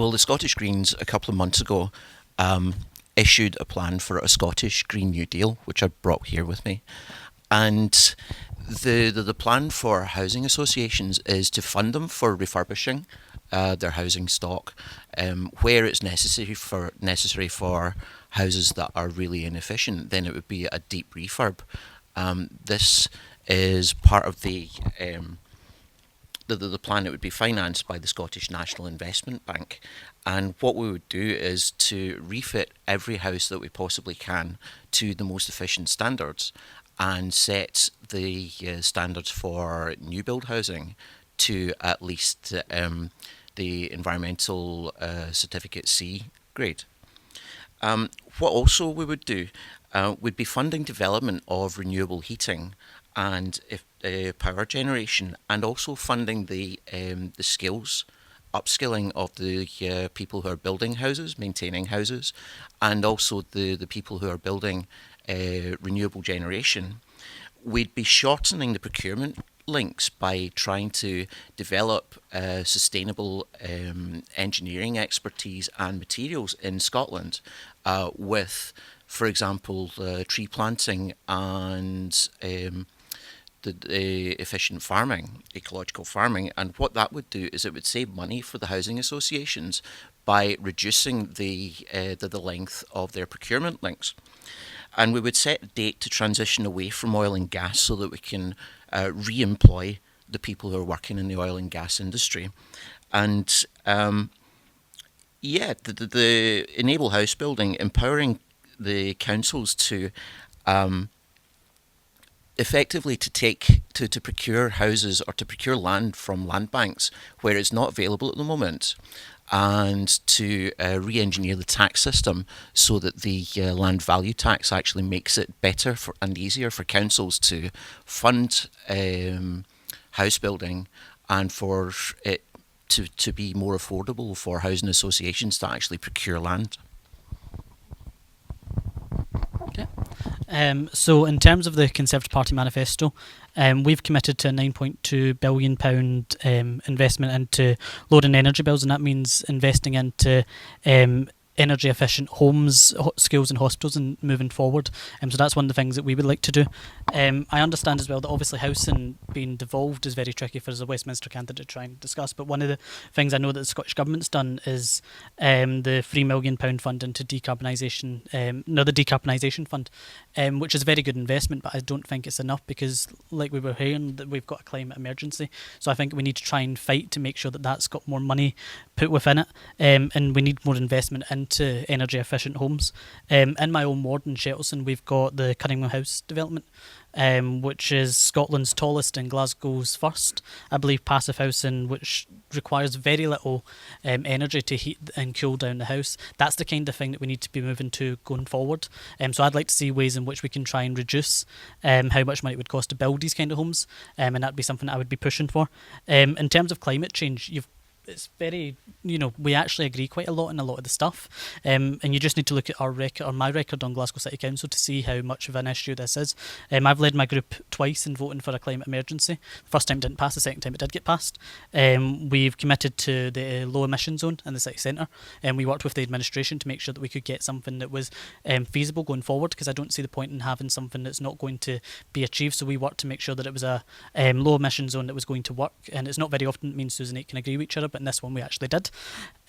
Well, the Scottish Greens a couple of months ago issued a plan for a Scottish Green New Deal, which I brought here with me. And the plan for housing associations is to fund them for refurbishing their housing stock, where it's necessary for houses that are really inefficient. Then it would be a deep refurb. This is part of the plan. It would be financed by the Scottish National Investment Bank, and what we would do is to refit every house that we possibly can to the most efficient standards, and set the standards for new build housing to at least the environmental certificate C grade. What also we would do would be funding development of renewable heating and power generation, and also funding the skills upskilling of the people who are building houses, maintaining houses, and also the people who are building renewable generation. We'd be shortening the procurement links by trying to develop sustainable engineering expertise and materials in Scotland with, for example, tree planting and the efficient farming, ecological farming. And what that would do is it would save money for the housing associations by reducing the length of their procurement links. And we would set a date to transition away from oil and gas so that we can re-employ the people who are working in the oil and gas industry. And the enable house building, empowering the councils to effectively to procure houses or to procure land from land banks where it's not available at the moment, and to re-engineer the tax system so that the land value tax actually makes it better and easier for councils to fund house building, and for it to be more affordable for housing associations to actually procure land. Okay. So in terms of the Conservative Party manifesto, we've committed to a £9.2 billion investment into lowering energy bills, and that means investing into energy efficient homes, schools and hospitals, and moving forward. So that's one of the things that we would like to do. I understand as well that obviously housing being devolved is very tricky for us as a Westminster candidate to try and discuss, but one of the things I know that the Scottish Government's done is the £3 million fund into decarbonisation, the decarbonisation fund, which is a very good investment, but I don't think it's enough because, like we were hearing, that we've got a climate emergency. So I think we need to try and fight to make sure that that's got more money put within it, and we need more investment into energy efficient homes. In my own ward in Shettleston, we've got the Cunningham House development, which is Scotland's tallest and Glasgow's first, I believe, passive housing, which requires very little energy to heat and cool down the house. That's the kind of thing that we need to be moving to going forward. So I'd like to see ways in which we can try and reduce how much money it would cost to build these kind of homes, and that'd be something I would be pushing for. In terms of climate change, it's very, we actually agree quite a lot on a lot of the stuff, and you just need to look at our record, or my record on Glasgow City Council, to see how much of an issue this is. I've led my group twice in voting for a climate emergency. The first time it didn't pass, the second time it did get passed. We've committed to the low emission zone in the city centre, and we worked with the administration to make sure that we could get something that was feasible going forward, because I don't see the point in having something that's not going to be achieved. So we worked to make sure that it was a low emission zone that was going to work, and it's not very often me and Susan 8 can agree with each other, but in this one we actually did.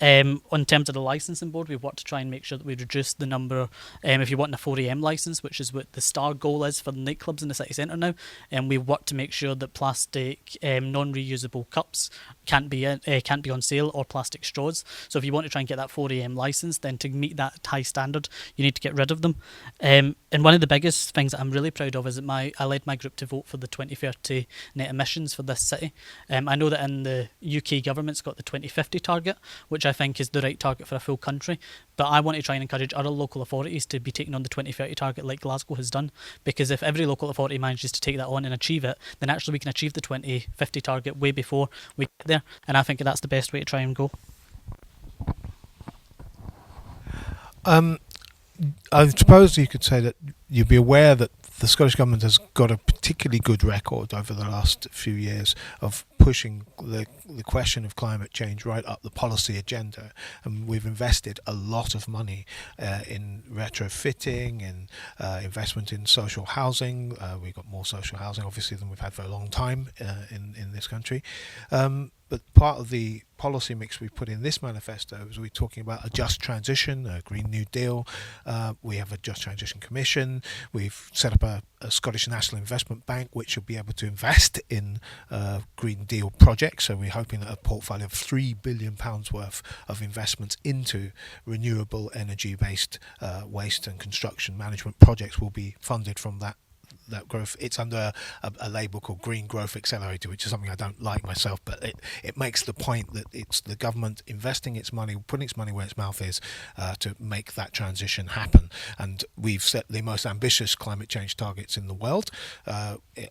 On terms of the licensing board, we've worked to try and make sure that we reduce the number, if you want a 4am licence, which is what the STAR goal is for the nightclubs in the city centre now, and we've worked to make sure that plastic non-reusable cups can't be on sale, or plastic straws. So if you want to try and get that 4am licence, then to meet that high standard you need to get rid of them. And one of the biggest things that I'm really proud of is that I led my group to vote for the 2030 net emissions for this city. I know that in the UK government's got the 2050 target, which I think is the right target for a full country, but I want to try and encourage other local authorities to be taking on the 2030 target like Glasgow has done, because if every local authority manages to take that on and achieve it, then actually we can achieve the 2050 target way before we get there, and I think that's the best way to try and go. I suppose you could say that you'd be aware that the Scottish Government has got a particularly good record over the last few years of pushing the question of climate change right up the policy agenda, and we've invested a lot of money in retrofitting and investment in social housing. We've got more social housing, obviously, than we've had for a long time in this country. But part of the policy mix we put in this manifesto is we're talking about a just transition, a Green New Deal. We have a Just Transition Commission. We've set up a Scottish National Investment Bank, which will be able to invest in Green Deal projects. So we're hoping that a portfolio of £3 billion worth of investments into renewable energy-based waste and construction management projects will be funded from that growth. It's under a label called Green Growth Accelerator, which is something I don't like myself, but it makes the point that it's the government investing its money, putting its money where its mouth is, to make that transition happen. And we've set the most ambitious climate change targets in the world.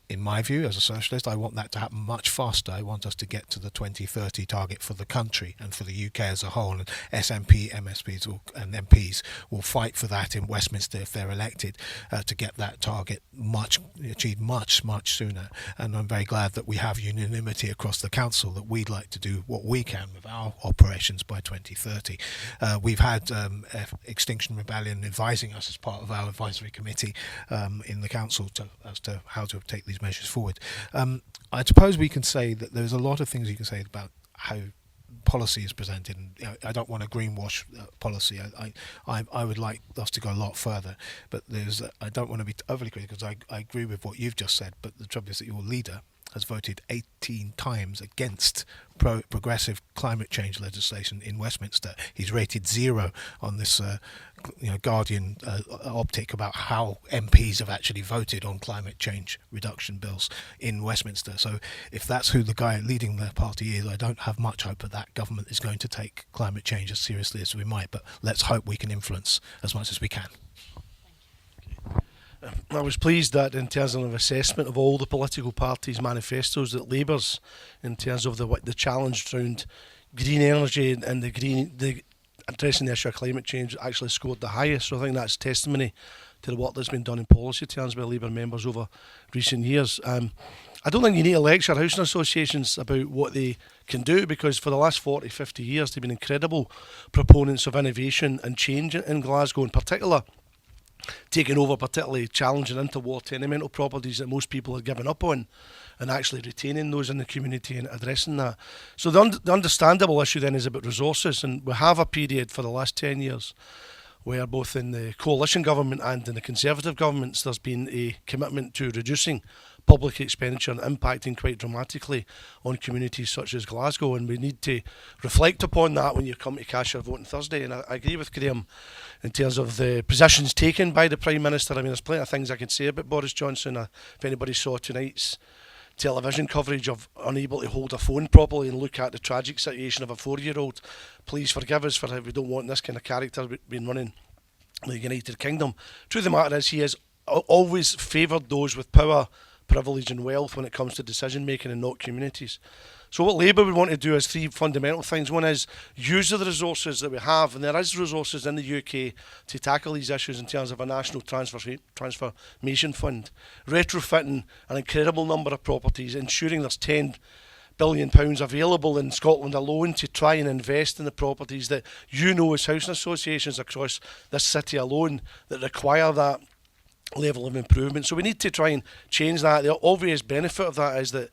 In my view, as a socialist, I want that to happen much faster. I want us to get to the 2030 target for the country and for the UK as a whole. And SNP, MSPs and MPs will fight for that in Westminster if they're elected, to get that target achieved much sooner. And I'm very glad that we have unanimity across the council that we'd like to do what we can with our operations by 2030. We've had Extinction Rebellion advising us as part of our advisory committee in the council as to how to take these measures forward. I suppose we can say that there's a lot of things you can say about how policy is presented. I don't want a greenwash policy. I would like us to go a lot further, but I don't want to be overly critical, because I agree with what you've just said, but the trouble is that your leader has voted 18 times against progressive climate change legislation in Westminster. He's rated 0 on this Guardian optic about how MPs have actually voted on climate change reduction bills in Westminster. So if that's who the guy leading the party is, I don't have much hope that government is going to take climate change as seriously as we might, but let's hope we can influence as much as we can. I was pleased that in terms of an assessment of all the political parties' manifestos, that Labour's, in terms of the challenge around green energy and the addressing the issue of climate change, actually scored the highest. So I think that's testimony to the work that's been done in policy terms by Labour members over recent years. I don't think you need to lecture housing associations about what they can do, because for the last 40, 50 years they've been incredible proponents of innovation and change in Glasgow, in particular taking over particularly challenging interwar tenemental properties that most people have given up on, and actually retaining those in the community and addressing that. So the understandable issue then is about resources, and we have a period for the last 10 years where both in the coalition government and in the Conservative governments there's been a commitment to reducing public expenditure and impacting quite dramatically on communities such as Glasgow, and we need to reflect upon that when you come to cast your vote on Thursday. And I agree with Graham in terms of the positions taken by the Prime Minister. I mean, there's plenty of things I can say about Boris Johnson. If anybody saw tonight's television coverage of unable to hold a phone properly and look at the tragic situation of a 4-year-old, please forgive us for how we don't want this kind of character being running the United Kingdom. Truth of the matter is, he has always favoured those with power, privilege and wealth when it comes to decision making, and not communities. So what Labour would want to do is 3 fundamental things. One is use the resources that we have, and there is resources in the UK to tackle these issues in terms of a national transformation fund, retrofitting an incredible number of properties, ensuring there's £10 billion available in Scotland alone to try and invest in the properties that as housing associations across this city alone that require that level of improvement. So we need to try and change that. The obvious benefit of that is that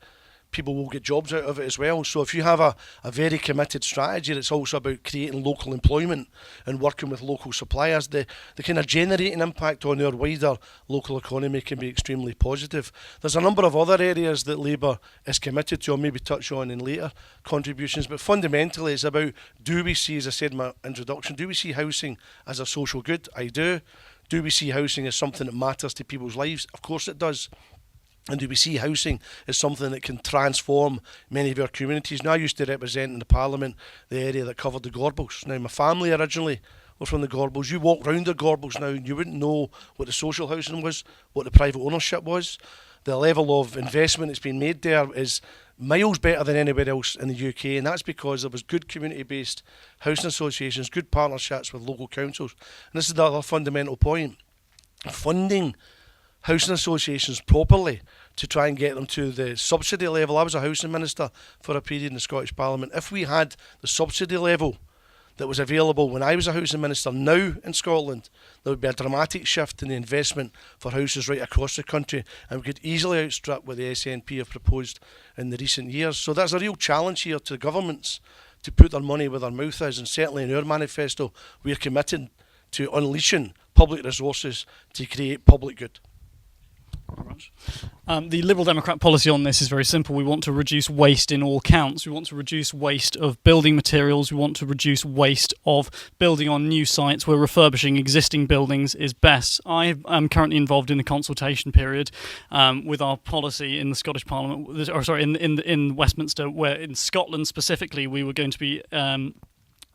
people will get jobs out of it as well. So if you have a very committed strategy that's also about creating local employment and working with local suppliers, the kind of generating impact on our wider local economy can be extremely positive. There's a number of other areas that Labour is committed to, or maybe touch on in later contributions, but fundamentally it's about, do we see, as I said in my introduction, do we see housing as a social good? I do. Do we see housing as something that matters to people's lives? Of course it does. And do we see housing as something that can transform many of our communities? Now, I used to represent in the Parliament the area that covered the Gorbals. Now, my family originally were from the Gorbals. You walk round the Gorbals now and you wouldn't know what the social housing was, what the private ownership was. The level of investment that's been made there is miles better than anywhere else in the UK, and that's because there was good community-based housing associations, good partnerships with local councils. And this is the other fundamental point. Funding housing associations properly to try and get them to the subsidy level. I was a housing minister for a period in the Scottish Parliament. If we had the subsidy level that was available when I was a housing minister now in Scotland, there would be a dramatic shift in the investment for houses right across the country, and we could easily outstrip what the SNP have proposed in the recent years. So there's a real challenge here to governments to put their money where their mouth is, and certainly in our manifesto we're committed to unleashing public resources to create public good. The Liberal Democrat policy on this is very simple. We want to reduce waste in all counts. We want to reduce waste of building materials. We want to reduce waste of building on new sites where refurbishing existing buildings is best. I am currently involved in the consultation period with our policy in the Scottish Parliament, in Westminster, where in Scotland specifically we were going to be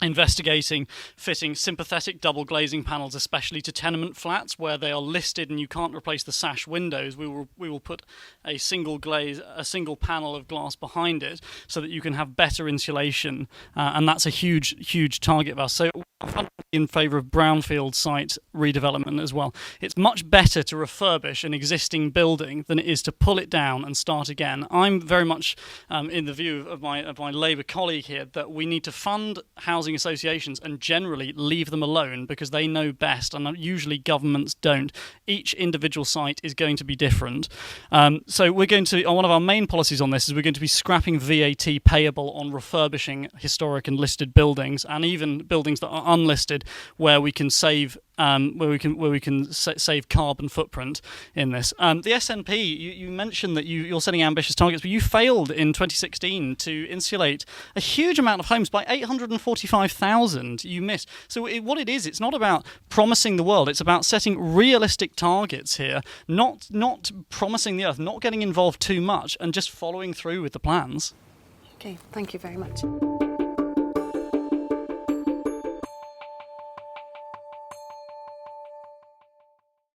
investigating fitting sympathetic double glazing panels, especially to tenement flats where they are listed and you can't replace the sash windows. We will put a single panel of glass behind it so that you can have better insulation, and that's a huge target of us. So I'm in favour of brownfield site redevelopment as well. It's much better to refurbish an existing building than it is to pull it down and start again. I'm very much in the view of my Labour colleague here that we need to fund housing associations and generally leave them alone because they know best, and usually governments don't. Each individual site is going to be different. So we're going to, one of our main policies on this is we're going to be scrapping VAT payable on refurbishing historic and listed buildings, and even buildings that are unlisted, where we can save save carbon footprint in this. The SNP, you mentioned that you're setting ambitious targets, but you failed in 2016 to insulate a huge amount of homes by 845,000. You missed. So what it is, it's not about promising the world. It's about setting realistic targets here, not promising the earth, not getting involved too much, and just following through with the plans. Okay, thank you very much.